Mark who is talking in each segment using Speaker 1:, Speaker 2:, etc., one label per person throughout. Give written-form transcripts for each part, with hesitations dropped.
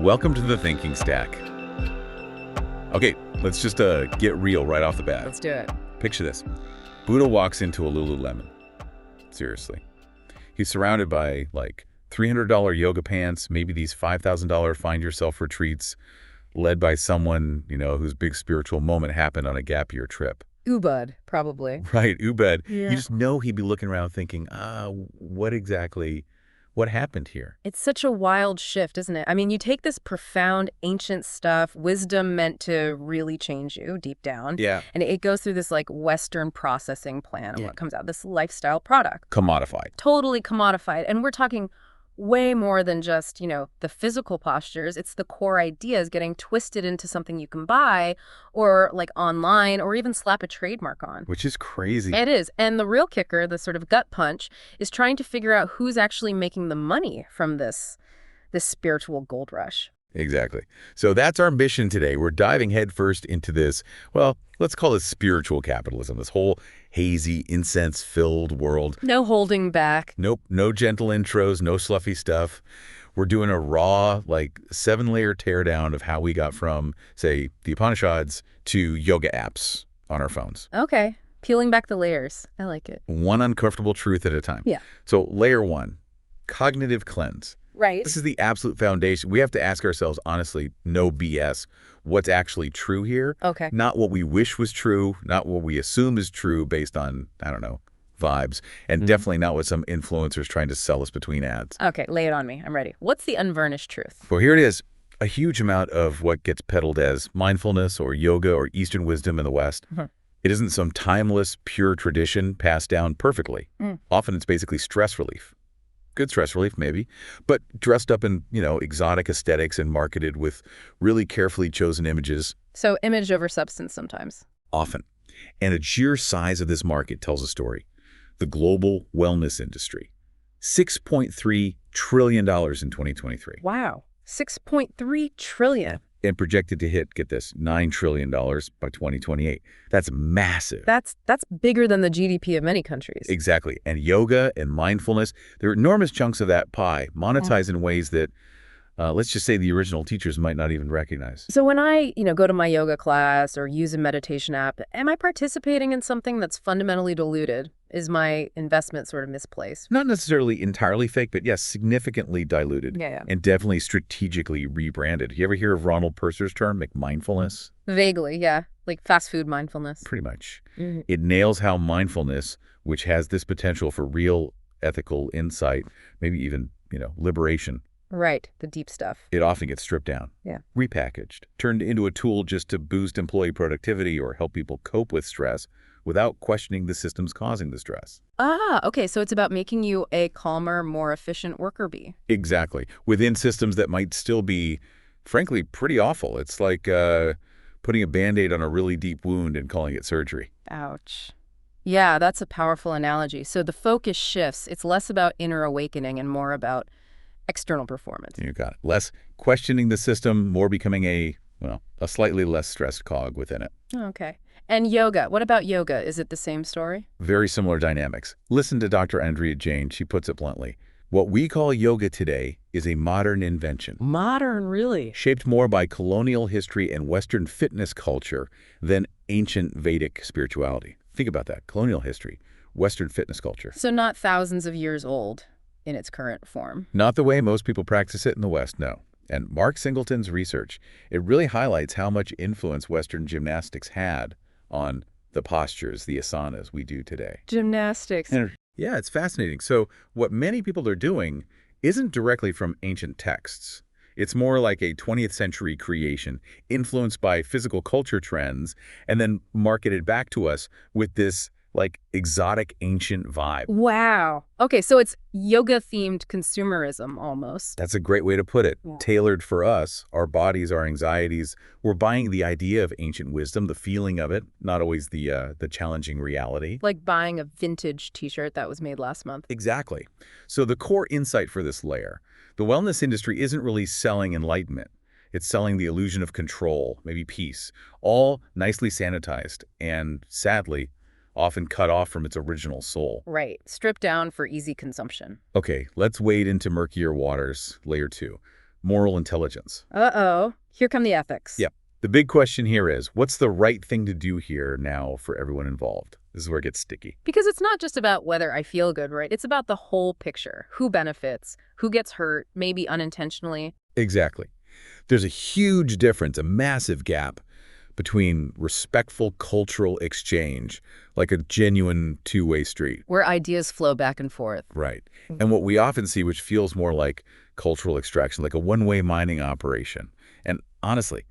Speaker 1: Welcome to the Thinking Stack. Okay, let's just get real right off the bat.
Speaker 2: Let's do it.
Speaker 1: Picture this. Buddha walks into a Lululemon. Seriously. He's surrounded by like $300 yoga pants, maybe these $5,000 find yourself retreats, led by someone, whose big spiritual moment happened on a gap year trip.
Speaker 2: Ubud, probably.
Speaker 1: Right, Ubed.
Speaker 2: Yeah.
Speaker 1: You just know he'd be looking around thinking, what happened here?
Speaker 2: It's such a wild shift, isn't it? I mean, you take this profound ancient stuff, wisdom meant to really change you deep down.
Speaker 1: Yeah.
Speaker 2: And it goes through this like Western processing plan of
Speaker 1: Yeah.
Speaker 2: what comes out, this lifestyle product.
Speaker 1: Commodified.
Speaker 2: Totally commodified. And we're talking way more than just, the physical postures. It's the core ideas getting twisted into something you can buy or like online or even slap a trademark on.
Speaker 1: Which is crazy.
Speaker 2: It is. And the real kicker, the sort of gut punch, is trying to figure out who's actually making the money from this spiritual gold rush.
Speaker 1: Exactly. So that's our mission today. We're diving headfirst into this, well, let's call it spiritual capitalism, this whole hazy, incense-filled world.
Speaker 2: No holding back.
Speaker 1: Nope, no gentle intros, no fluffy stuff. We're doing a raw, 7-layer teardown of how we got from, say, the Upanishads to yoga apps on our phones.
Speaker 2: Okay. Peeling back the layers. I like it.
Speaker 1: One uncomfortable truth at a time.
Speaker 2: Yeah.
Speaker 1: So layer 1, cognitive cleanse.
Speaker 2: Right.
Speaker 1: This is the absolute foundation. We have to ask ourselves, honestly, no BS, what's actually true here?
Speaker 2: Okay.
Speaker 1: Not what we wish was true, not what we assume is true based on, vibes, and definitely not what some influencers trying to sell us between ads.
Speaker 2: Okay, lay it on me. I'm ready. What's the unvarnished truth?
Speaker 1: Well, here it is. A huge amount of what gets peddled as mindfulness or yoga or Eastern wisdom in the West, it isn't some timeless, pure tradition passed down perfectly. Often it's basically stress relief. Good stress relief, maybe, but dressed up in, exotic aesthetics and marketed with really carefully chosen images.
Speaker 2: So image over substance sometimes.
Speaker 1: Often. And the sheer size of this market tells a story. The global wellness industry. $6.3 trillion in 2023.
Speaker 2: Wow. 6.3 trillion.
Speaker 1: And projected to hit, get this, $9 trillion by 2028. That's massive.
Speaker 2: That's bigger than the GDP of many countries.
Speaker 1: Exactly. And yoga and mindfulness, they're enormous chunks of that pie, monetized in ways that, let's just say the original teachers might not even recognize.
Speaker 2: So when I, go to my yoga class or use a meditation app, am I participating in something that's fundamentally diluted? Is my investment sort of misplaced?
Speaker 1: Not necessarily entirely fake, but yes, significantly diluted.
Speaker 2: Yeah.
Speaker 1: And definitely strategically rebranded. You ever hear of Ronald Purser's term, McMindfulness?
Speaker 2: Vaguely, yeah. Like fast food mindfulness.
Speaker 1: Pretty much. It nails how mindfulness, which has this potential for real ethical insight, maybe even, liberation.
Speaker 2: Right, the deep stuff.
Speaker 1: It often gets stripped down, repackaged, turned into a tool just to boost employee productivity or help people cope with stress without questioning the systems causing the stress.
Speaker 2: Ah, okay, so it's about making you a calmer, more efficient worker bee.
Speaker 1: Exactly. Within systems that might still be, frankly, pretty awful. It's like putting a Band-Aid on a really deep wound and calling it surgery.
Speaker 2: Ouch. Yeah, that's a powerful analogy. So the focus shifts. It's less about inner awakening and more about external performance.
Speaker 1: You got it. Less questioning the system, more becoming a slightly less stressed cog within it.
Speaker 2: Okay. And yoga. What about yoga? Is it the same story?
Speaker 1: Very similar dynamics. Listen to Dr. Andrea Jain. She puts it bluntly. What we call yoga today is a modern invention.
Speaker 2: Modern, really?
Speaker 1: Shaped more by colonial history and Western fitness culture than ancient Vedic spirituality. Think about that. Colonial history, Western fitness culture.
Speaker 2: So not thousands of years old in its current form.
Speaker 1: Not the way most people practice it in the West, no. And Mark Singleton's research, it really highlights how much influence Western gymnastics had on the postures, the asanas we do today.
Speaker 2: Gymnastics.
Speaker 1: Yeah, it's fascinating. So what many people are doing isn't directly from ancient texts. It's more like a 20th century creation, influenced by physical culture trends, and then marketed back to us with this exotic ancient vibe.
Speaker 2: Wow. Okay, so it's yoga-themed consumerism almost.
Speaker 1: That's a great way to put it.
Speaker 2: Yeah.
Speaker 1: Tailored for us, our bodies, our anxieties. We're buying the idea of ancient wisdom, the feeling of it, not always the challenging reality.
Speaker 2: Like buying a vintage t-shirt that was made last month.
Speaker 1: Exactly. So the core insight for this layer, the wellness industry isn't really selling enlightenment. It's selling the illusion of control, maybe peace, all nicely sanitized and, sadly, often cut off from its original soul.
Speaker 2: Right. Stripped down for easy consumption.
Speaker 1: Okay, let's wade into murkier waters, layer 2. moral intelligence.
Speaker 2: Uh-oh. Here come the ethics.
Speaker 1: Yeah. The big question here is, what's the right thing to do here now for everyone involved? This is where it gets sticky.
Speaker 2: Because it's not just about whether I feel good, right? It's about the whole picture. Who benefits? Who gets hurt? Maybe unintentionally.
Speaker 1: Exactly. There's a huge difference, a massive gap between respectful cultural exchange, like a genuine two-way street.
Speaker 2: Where ideas flow back and forth.
Speaker 1: Right. And what we often see, which feels more like cultural extraction, like a one-way mining operation. And honestly,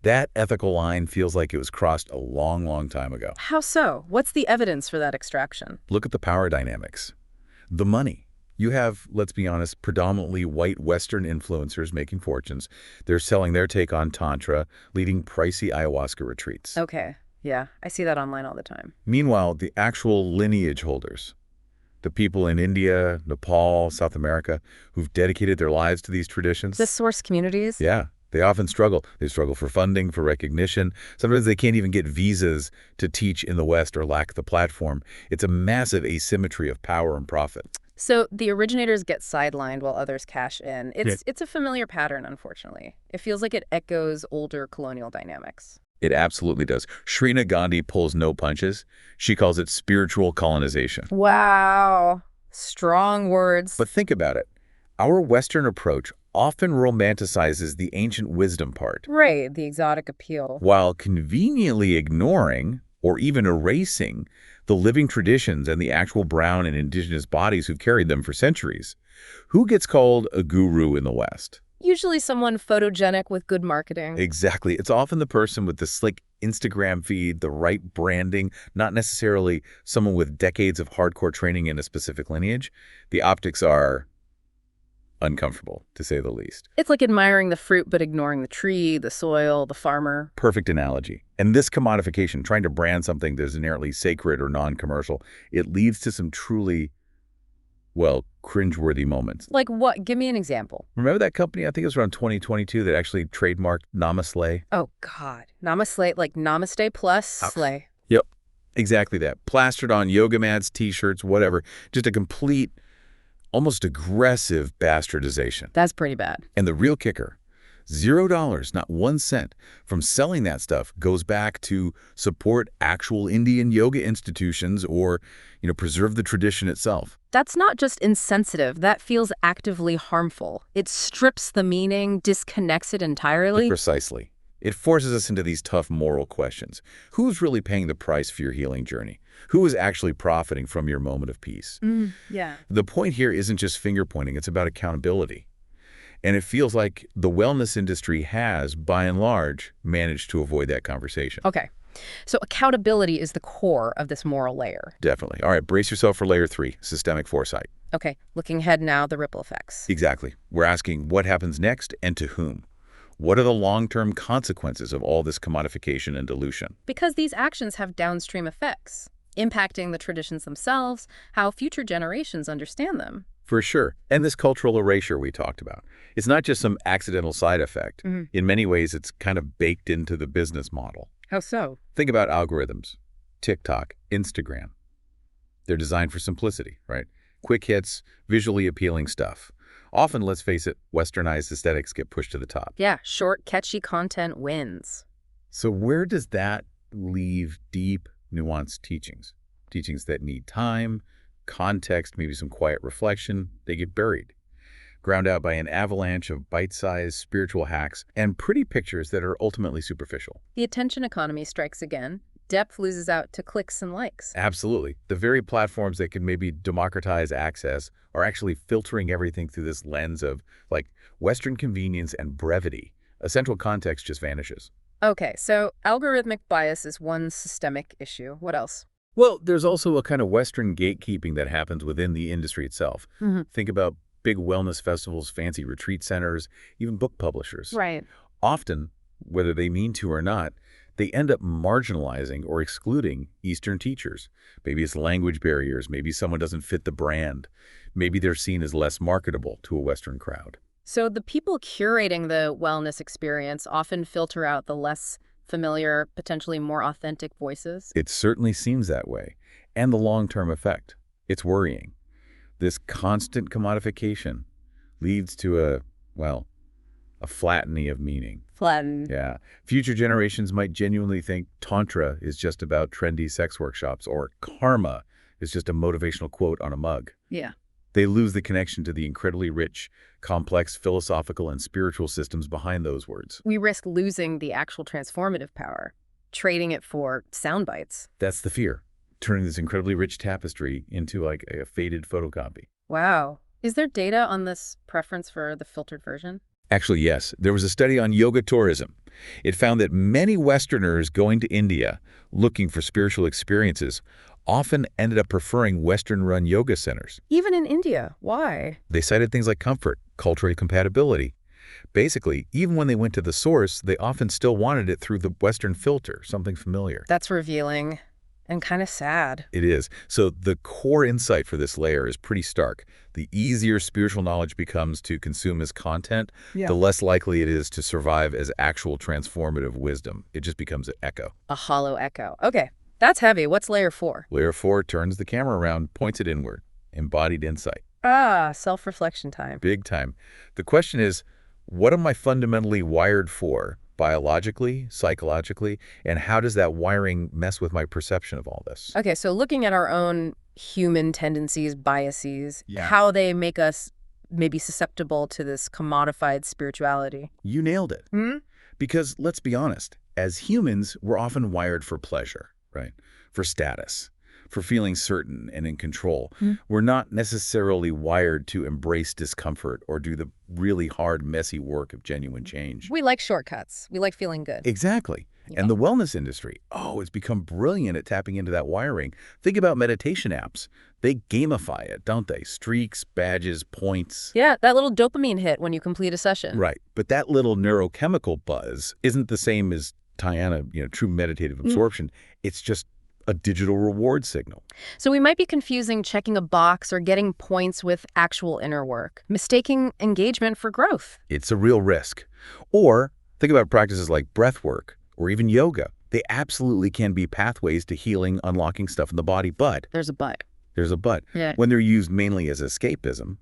Speaker 1: that ethical line feels like it was crossed a long, long time ago.
Speaker 2: How so? What's the evidence for that extraction?
Speaker 1: Look at the power dynamics. The money. You have, let's be honest, predominantly white Western influencers making fortunes. They're selling their take on Tantra, leading pricey ayahuasca retreats.
Speaker 2: Okay. Yeah, I see that online all the time.
Speaker 1: Meanwhile, the actual lineage holders, the people in India, Nepal, South America, who've dedicated their lives to these traditions.
Speaker 2: The source communities?
Speaker 1: Yeah, they often struggle. They struggle for funding, for recognition. Sometimes they can't even get visas to teach in the West or lack the platform. It's a massive asymmetry of power and profit.
Speaker 2: So the originators get sidelined while others cash in. It's a familiar pattern, unfortunately. It feels like it echoes older colonial dynamics.
Speaker 1: It absolutely does. Srina Gandhi pulls no punches. She calls it spiritual colonization.
Speaker 2: Wow. Strong words.
Speaker 1: But think about it. Our Western approach often romanticizes the ancient wisdom part,
Speaker 2: Right, the exotic appeal.
Speaker 1: while conveniently ignoring or even erasing the living traditions and the actual brown and indigenous bodies who've carried them for centuries. Who gets called a guru in the West?
Speaker 2: Usually someone photogenic with good marketing.
Speaker 1: Exactly. It's often the person with the slick Instagram feed, the right branding, not necessarily someone with decades of hardcore training in a specific lineage. The optics are uncomfortable, to say the least.
Speaker 2: It's like admiring the fruit but ignoring the tree, the soil, the farmer.
Speaker 1: Perfect analogy. And this commodification, trying to brand something that's inherently sacred or non-commercial, it leads to some truly, well, cringeworthy moments.
Speaker 2: Like what? Give me an example.
Speaker 1: Remember that company, I think it was around 2022, that actually trademarked Namaste?
Speaker 2: Oh, God. Namaste, like namaste plus slay.
Speaker 1: Yep, exactly that. Plastered on yoga mats, T-shirts, whatever. Just a complete, almost aggressive bastardization.
Speaker 2: That's pretty bad.
Speaker 1: And the real kicker, $0, not 1 cent, from selling that stuff goes back to support actual Indian yoga institutions or, preserve the tradition itself.
Speaker 2: That's not just insensitive. That feels actively harmful. It strips the meaning, disconnects it entirely.
Speaker 1: Precisely. It forces us into these tough moral questions. Who's really paying the price for your healing journey? Who is actually profiting from your moment of peace?
Speaker 2: Yeah.
Speaker 1: The point here isn't just finger-pointing, it's about accountability. And it feels like the wellness industry has, by and large, managed to avoid that conversation.
Speaker 2: Okay. So accountability is the core of this moral layer.
Speaker 1: Definitely. All right, brace yourself for layer 3, systemic foresight.
Speaker 2: Okay, looking ahead now, the ripple effects.
Speaker 1: Exactly. We're asking what happens next and to whom. What are the long-term consequences of all this commodification and dilution?
Speaker 2: Because these actions have downstream effects, impacting the traditions themselves, how future generations understand them.
Speaker 1: For sure. And this cultural erasure we talked about. It's not just some accidental side effect. In many ways, it's kind of baked into the business model.
Speaker 2: How so?
Speaker 1: Think about algorithms. TikTok, Instagram. They're designed for simplicity, right? Quick hits, visually appealing stuff. Often, let's face it, westernized aesthetics get pushed to the top.
Speaker 2: Yeah, short, catchy content wins.
Speaker 1: So where does that leave deep, nuanced teachings? Teachings that need time, context, maybe some quiet reflection, they get buried, ground out by an avalanche of bite-sized spiritual hacks and pretty pictures that are ultimately superficial.
Speaker 2: The attention economy strikes again. Depth loses out to clicks and likes.
Speaker 1: Absolutely. The very platforms that can maybe democratize access are actually filtering everything through this lens of, like, Western convenience and brevity. A central context just vanishes.
Speaker 2: Okay, so algorithmic bias is one systemic issue. What else?
Speaker 1: Well, there's also a kind of Western gatekeeping that happens within the industry itself. Think about big wellness festivals, fancy retreat centers, even book publishers.
Speaker 2: Right.
Speaker 1: Often, whether they mean to or not, they end up marginalizing or excluding Eastern teachers. Maybe it's language barriers, maybe someone doesn't fit the brand, maybe they're seen as less marketable to a Western crowd.
Speaker 2: So the people curating the wellness experience often filter out the less familiar, potentially more authentic voices.
Speaker 1: It certainly seems that way. And the long-term effect, it's worrying. This constant commodification leads to a, well, A flattening of meaning.
Speaker 2: Flatten.
Speaker 1: Yeah. Future generations might genuinely think Tantra is just about trendy sex workshops or karma is just a motivational quote on a mug.
Speaker 2: Yeah.
Speaker 1: They lose the connection to the incredibly rich, complex philosophical and spiritual systems behind those words.
Speaker 2: We risk losing the actual transformative power, trading it for sound bites.
Speaker 1: That's the fear, turning this incredibly rich tapestry into like a faded photocopy.
Speaker 2: Wow. Is there data on this preference for the filtered version?
Speaker 1: Actually, yes. There was a study on yoga tourism. It found that many Westerners going to India looking for spiritual experiences often ended up preferring Western-run yoga centers.
Speaker 2: Even in India. Why?
Speaker 1: They cited things like comfort, cultural compatibility. Basically, even when they went to the source, they often still wanted it through the Western filter, something familiar.
Speaker 2: That's revealing and kind of sad.
Speaker 1: It is. So the core insight for this layer is pretty stark. The easier spiritual knowledge becomes to consume as content, the less likely it is to survive as actual transformative wisdom. It just becomes an echo.
Speaker 2: A hollow echo. Okay, that's heavy. What's layer 4?
Speaker 1: Layer 4 turns the camera around, points it inward. Embodied insight.
Speaker 2: Ah, self-reflection time.
Speaker 1: Big time. The question is, what am I fundamentally wired for? Biologically, psychologically, and how does that wiring mess with my perception of all this?
Speaker 2: Okay, so looking at our own human tendencies, biases, how they make us maybe susceptible to this commodified spirituality.
Speaker 1: You nailed it.
Speaker 2: Hmm?
Speaker 1: Because let's be honest, as humans, we're often wired for pleasure, right? For status, for feeling certain and in control. We're not necessarily wired to embrace discomfort or do the really hard, messy work of genuine change.
Speaker 2: We like shortcuts. We like feeling good.
Speaker 1: Exactly. And the wellness industry, it's become brilliant at tapping into that wiring. Think about meditation apps. They gamify it, don't they? Streaks, badges, points.
Speaker 2: Yeah, that little dopamine hit when you complete a session.
Speaker 1: Right. But that little neurochemical buzz isn't the same as Thyana, true meditative absorption. It's just a digital reward signal.
Speaker 2: So we might be confusing checking a box or getting points with actual inner work, mistaking engagement for growth.
Speaker 1: It's a real risk. Or think about practices like breath work or even yoga. They absolutely can be pathways to healing, unlocking stuff in the body, but
Speaker 2: There's a but.
Speaker 1: there's a but.
Speaker 2: Yeah.
Speaker 1: When they're used mainly as escapism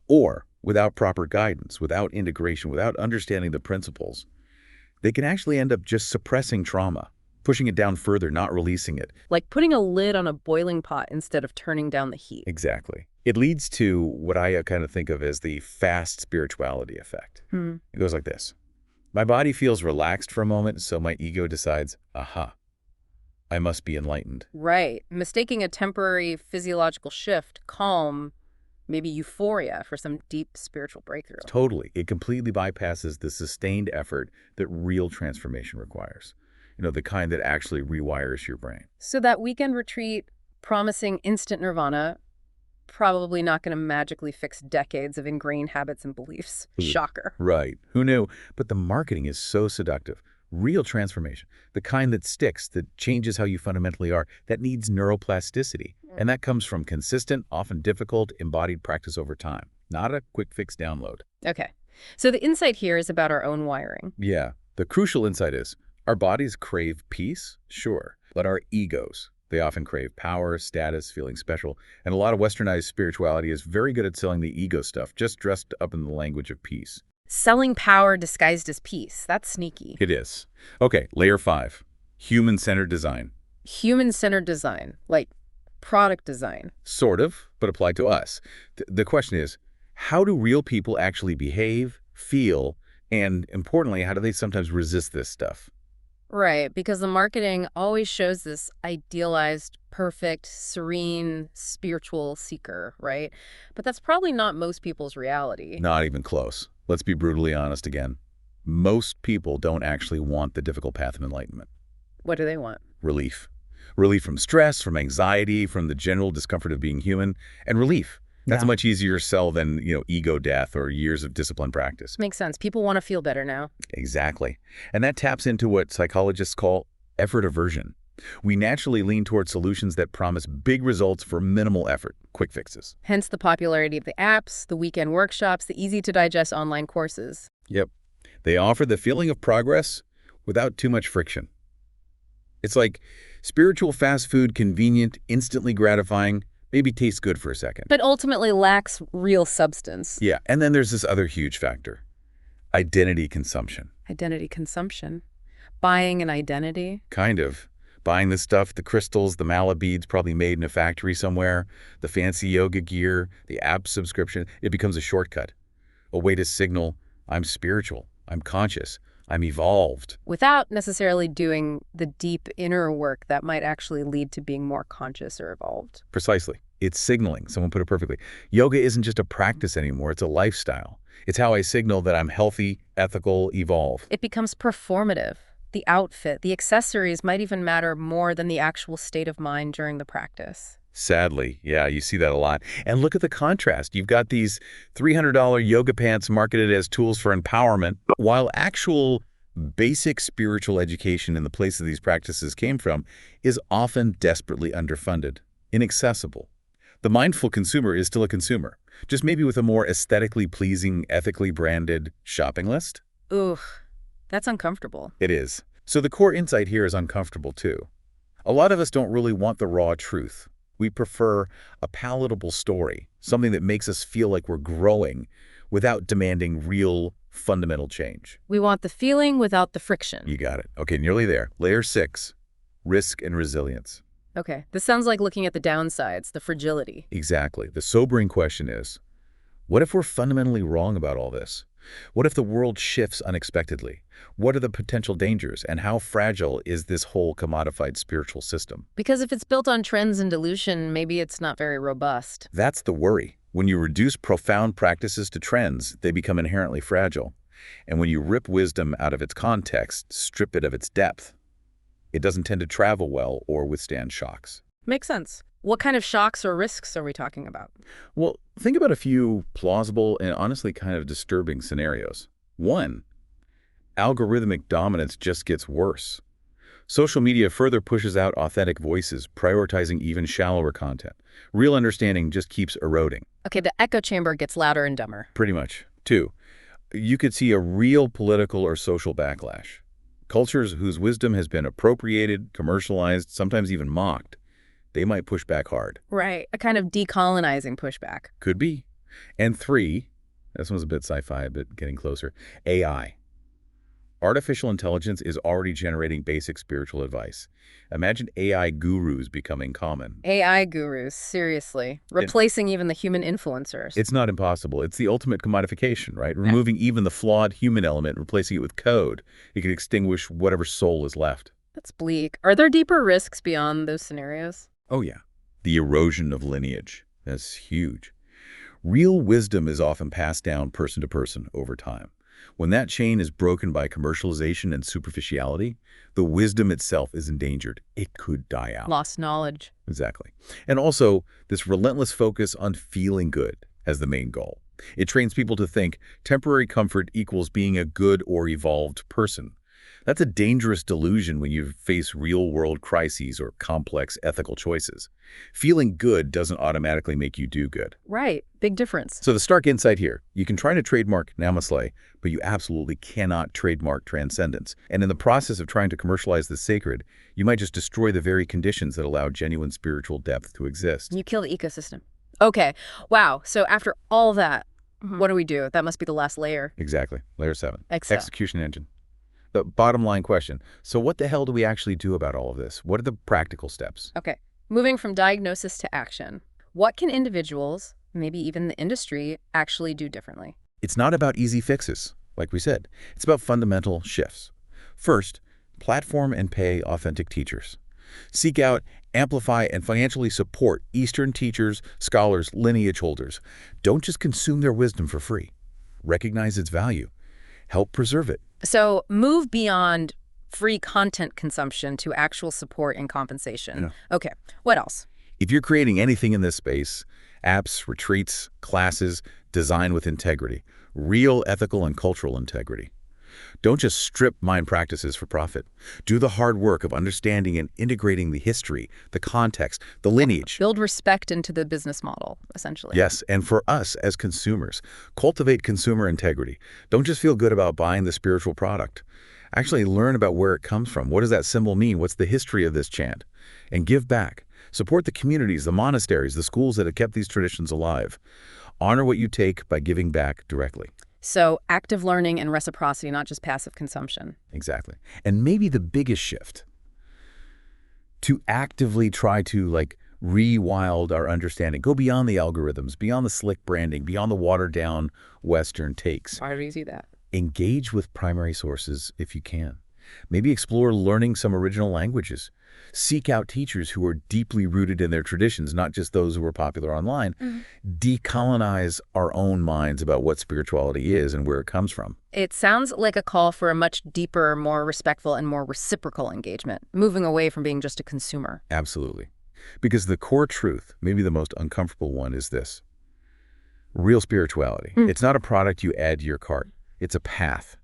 Speaker 1: or without proper guidance, without integration, without understanding the principles, they can actually end up just suppressing trauma, pushing it down further, not releasing it.
Speaker 2: Like putting a lid on a boiling pot instead of turning down the heat.
Speaker 1: Exactly. It leads to what I kind of think of as the fast spirituality effect. It goes like this. My body feels relaxed for a moment, so my ego decides, aha, I must be enlightened.
Speaker 2: Right. Mistaking a temporary physiological shift, calm, maybe euphoria for some deep spiritual breakthrough.
Speaker 1: Totally. It completely bypasses the sustained effort that real transformation requires. The kind that actually rewires your brain.
Speaker 2: So that weekend retreat promising instant nirvana, probably not going to magically fix decades of ingrained habits and beliefs. Shocker.
Speaker 1: Right. Who knew? But the marketing is so seductive. Real transformation, the kind that sticks, that changes how you fundamentally are, that needs neuroplasticity. And that comes from consistent, often difficult, embodied practice over time, not a quick fix download.
Speaker 2: Okay. So the insight here is about our own wiring.
Speaker 1: Yeah. The crucial insight is, our bodies crave peace, sure, but our egos, they often crave power, status, feeling special, and a lot of westernized spirituality is very good at selling the ego stuff, just dressed up in the language of peace.
Speaker 2: Selling power disguised as peace. That's sneaky.
Speaker 1: It is. Okay, layer 5, human-centered design.
Speaker 2: Human-centered design, like product design.
Speaker 1: Sort of, but applied to us. The question is, how do real people actually behave, feel, and importantly, how do they sometimes resist this stuff?
Speaker 2: Right, because the marketing always shows this idealized, perfect, serene, spiritual seeker, right? But that's probably not most people's reality.
Speaker 1: Not even close. Let's be brutally honest again. Most people don't actually want the difficult path of enlightenment.
Speaker 2: What do they want?
Speaker 1: Relief. Relief from stress, from anxiety, from the general discomfort of being human, and relief. That's a much easier sell than, ego death or years of disciplined practice.
Speaker 2: Makes sense. People want to feel better now.
Speaker 1: Exactly. And that taps into what psychologists call effort aversion. We naturally lean toward solutions that promise big results for minimal effort, quick fixes.
Speaker 2: Hence the popularity of the apps, the weekend workshops, the easy-to-digest online courses.
Speaker 1: Yep. They offer the feeling of progress without too much friction. It's like spiritual fast food, convenient, instantly gratifying, maybe tastes good for a second.
Speaker 2: But ultimately lacks real substance.
Speaker 1: Yeah, and then there's this other huge factor. Identity consumption.
Speaker 2: Identity consumption. Buying an identity.
Speaker 1: Kind of. Buying the stuff, the crystals, the mala beads probably made in a factory somewhere, the fancy yoga gear, the app subscription, it becomes a shortcut. A way to signal, I'm spiritual, I'm conscious, I'm evolved.
Speaker 2: Without necessarily doing the deep inner work that might actually lead to being more conscious or evolved.
Speaker 1: Precisely. It's signaling. Someone put it perfectly. Yoga isn't just a practice anymore, it's a lifestyle. It's how I signal that I'm healthy, ethical, evolved.
Speaker 2: It becomes performative. The outfit, the accessories might even matter more than the actual state of mind during the practice.
Speaker 1: Sadly, yeah, you see that a lot. And look at the contrast. You've got these $300 yoga pants marketed as tools for empowerment, while actual basic spiritual education in the places these practices came from is often desperately underfunded, inaccessible. The mindful consumer is still a consumer, just maybe with a more aesthetically pleasing, ethically branded shopping list.
Speaker 2: Ooh, that's uncomfortable.
Speaker 1: It is. So the core insight here is uncomfortable too. A lot of us don't really want the raw truth. We prefer a palatable story, something that makes us feel like we're growing without demanding real, fundamental change.
Speaker 2: We want the feeling without the friction.
Speaker 1: You got it. Okay, nearly there. Layer 6, risk and resilience.
Speaker 2: Okay, this sounds like looking at the downsides, the fragility.
Speaker 1: Exactly. The sobering question is, what if we're fundamentally wrong about all this? What if the world shifts unexpectedly? What are the potential dangers, and how fragile is this whole commodified spiritual system?
Speaker 2: Because if it's built on trends and dilution, maybe it's not very robust.
Speaker 1: That's the worry. When you reduce profound practices to trends, they become inherently fragile. And when you rip wisdom out of its context, strip it of its depth, it doesn't tend to travel well or withstand shocks.
Speaker 2: Makes sense. What kind of shocks or risks are we talking about?
Speaker 1: Well, think about a few plausible and honestly kind of disturbing scenarios. 1, algorithmic dominance just gets worse. Social media further pushes out authentic voices, prioritizing even shallower content. Real understanding just keeps eroding.
Speaker 2: Okay, the echo chamber gets louder and dumber.
Speaker 1: Pretty much. 2, you could see a real political or social backlash. Cultures whose wisdom has been appropriated, commercialized, sometimes even mocked, they might push back hard.
Speaker 2: Right, a kind of decolonizing pushback.
Speaker 1: Could be. And 3, this one's a bit sci-fi, but getting closer, AI. Artificial intelligence is already generating basic spiritual advice. Imagine AI gurus becoming common.
Speaker 2: AI gurus, seriously. Replacing even the human influencers.
Speaker 1: It's not impossible. It's the ultimate commodification, right? Removing even the flawed human element, replacing it with code. It can extinguish whatever soul is left.
Speaker 2: That's bleak. Are there deeper risks beyond those scenarios?
Speaker 1: Oh yeah. The erosion of lineage. That's huge. Real wisdom is often passed down person to person over time. When that chain is broken by commercialization and superficiality, the wisdom itself is endangered. It could die out.
Speaker 2: Lost knowledge.
Speaker 1: Exactly. And also, this relentless focus on feeling good as the main goal. It trains people to think temporary comfort equals being a good or evolved person. That's a dangerous delusion when you face real-world crises or complex ethical choices. Feeling good doesn't automatically make you do good.
Speaker 2: Right. Big difference.
Speaker 1: So the stark insight here, you can try to trademark namaste, but you absolutely cannot trademark transcendence. And in the process of trying to commercialize the sacred, you might just destroy the very conditions that allow genuine spiritual depth to exist.
Speaker 2: You kill the ecosystem. Okay. Wow. So after all that, what do we do? That must be the last layer.
Speaker 1: Exactly. Layer 7.
Speaker 2: Excel.
Speaker 1: Execution engine. The bottom line question. So what the hell do we actually do about all of this? What are the practical steps?
Speaker 2: Okay. Moving from diagnosis to action. What can individuals, maybe even the industry, actually do differently?
Speaker 1: It's not about easy fixes, like we said. It's about fundamental shifts. First, platform and pay authentic teachers. Seek out, amplify, and financially support Eastern teachers, scholars, lineage holders. Don't just consume their wisdom for free. Recognize its value. Help preserve it.
Speaker 2: So move beyond free content consumption to actual support and compensation.
Speaker 1: Yeah.
Speaker 2: Okay, what else?
Speaker 1: If you're creating anything in this space, apps, retreats, classes, design with integrity, real ethical and cultural integrity. Don't just strip mind practices for profit. Do the hard work of understanding and integrating the history, the context, the lineage.
Speaker 2: Build respect into the business model, essentially.
Speaker 1: Yes, and for us as consumers, cultivate consumer integrity. Don't just feel good about buying the spiritual product. Actually learn about where it comes from. What does that symbol mean? What's the history of this chant? And give back. Support the communities, the monasteries, the schools that have kept these traditions alive. Honor what you take by giving back directly.
Speaker 2: So active learning and reciprocity, not just passive consumption.
Speaker 1: Exactly. And maybe the biggest shift, to actively try to rewild our understanding, go beyond the algorithms, beyond the slick branding, beyond the watered down Western takes.
Speaker 2: Why do you see that?
Speaker 1: Engage with primary sources if you can. Maybe explore learning some original languages. Seek out teachers who are deeply rooted in their traditions, not just those who are popular online. Decolonize our own minds about what spirituality is and where it comes from.
Speaker 2: It sounds like a call for a much deeper, more respectful, and more reciprocal engagement, moving away from being just a consumer.
Speaker 1: Absolutely. Because the core truth, maybe the most uncomfortable one, is this. Real spirituality. It's not a product you add to your cart. It's a path.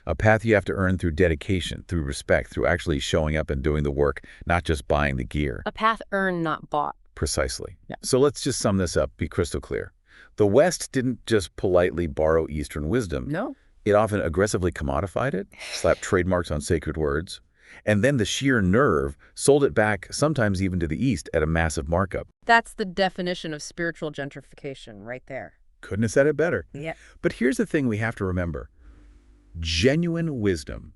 Speaker 1: A path you have to earn through dedication, through respect, through actually showing up and doing the work, not just buying the gear.
Speaker 2: A path earned, not bought.
Speaker 1: Precisely.
Speaker 2: Yeah.
Speaker 1: So let's just sum this up, be crystal clear. The West didn't just politely borrow Eastern wisdom.
Speaker 2: No.
Speaker 1: It often aggressively commodified it, slapped trademarks on sacred words, and then the sheer nerve sold it back, sometimes even to the East, at a massive markup.
Speaker 2: That's the definition of spiritual gentrification right there.
Speaker 1: Couldn't have said it better.
Speaker 2: Yeah.
Speaker 1: But here's the thing we have to remember. Genuine wisdom,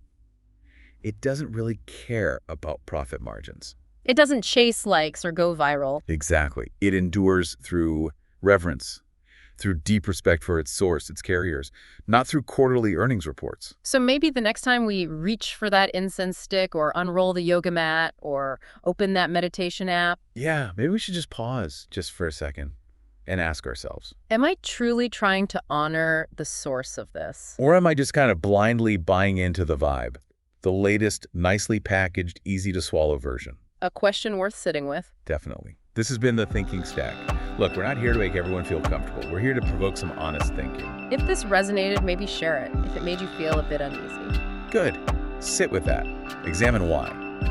Speaker 1: it doesn't really care about profit margins.
Speaker 2: It doesn't chase likes or go viral.
Speaker 1: Exactly. It endures through reverence, through deep respect for its source, its carriers, not through quarterly earnings reports.
Speaker 2: So maybe the next time we reach for that incense stick or unroll the yoga mat or open that meditation app,
Speaker 1: Yeah, maybe we should just pause just for a second and ask ourselves.
Speaker 2: am I truly trying to honor the source of this?
Speaker 1: Or am I just kind of blindly buying into the vibe? The latest, nicely packaged, easy-to-swallow version.
Speaker 2: A question worth sitting with.
Speaker 1: Definitely. This has been The Thinking Stack. Look, we're not here to make everyone feel comfortable. We're here to provoke some honest thinking.
Speaker 2: If this resonated, maybe share it. If it made you feel a bit uneasy.
Speaker 1: Good. Sit with that. Examine why.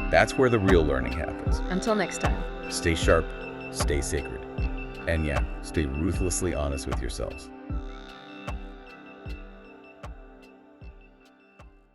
Speaker 1: That's where the real learning happens.
Speaker 2: Until next time.
Speaker 1: Stay sharp, stay sacred. And yeah, stay ruthlessly honest with yourselves.